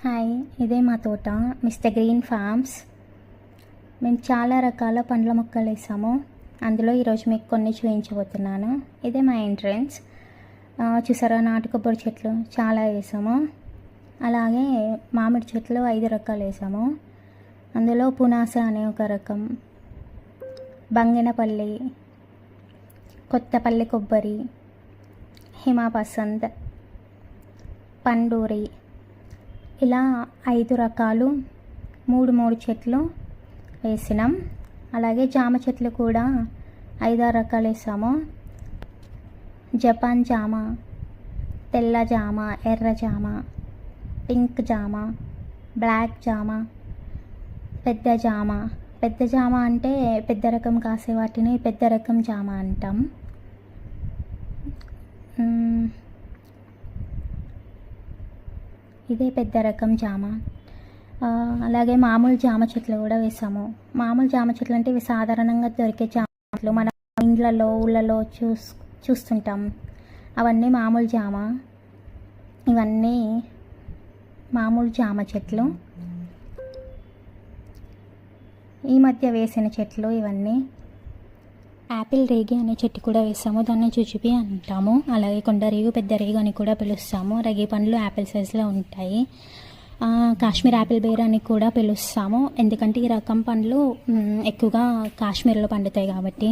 Hi, ఇదే మా తోట మిస్టర్ గ్రీన్ ఫార్మ్స్. మేము చాలా రకాల పండ్ల మొక్కలు వేసాము. అందులో ఈరోజు మీకు కొన్ని చూపించబోతున్నాను. ఇదే మా ఎంట్రన్స్. చూసారా, నాటు కొబ్బరి చెట్లు చాలా వేసాము. అలాగే మామిడి చెట్లు 5 రకాలు వేసాము. అందులో పునాస అనే ఒక రకం, బంగినపల్లి, కొత్తపల్లి కొబ్బరి, హిమాపసంద్, పండూరి, ఇలా 5 రకాలు 3 చెట్లు వేసినాం. అలాగే జామ చెట్లు కూడా 5-6 రకాలు వేసాము. జపాన్ జామ, తెల్ల జామ, ఎర్ర జామ, పింక్ జామ, బ్లాక్ జామ, పెద్ద జామ. పెద్ద జామ అంటే పెద్ద రకం కాసే వాటిని పెద్ద రకం జామ అంటాం. ఇదే పెద్ద రకం జామ. అలాగే మామూలు జామ చెట్లు కూడా వేసాము. మామూలు జామ చెట్లు అంటే ఇవి సాధారణంగా దొరికే జామ చెట్లు, మన ఇండ్లలో ఊళ్ళలో చూస్తుంటాం. అవన్నీ మామూలు జామ. ఇవన్నీ మామూలు జామ చెట్లు. ఈ మధ్య వేసిన చెట్లు ఇవన్నీ. యాపిల్ రేగి అనే చెట్టు కూడా వేసాము. దాన్ని చుచుపి అంటాము. అలాగే కొండ రేగు, పెద్ద రేగు అని కూడా పిలుస్తాము. రేగి పండ్లు యాపిల్ సైజులో ఉంటాయి. కాశ్మీర్ యాపిల్ బేర్ అని కూడా పిలుస్తాము, ఎందుకంటే ఈ రకం పండ్లు ఎక్కువగా కాశ్మీర్లో పండుతాయి కాబట్టి.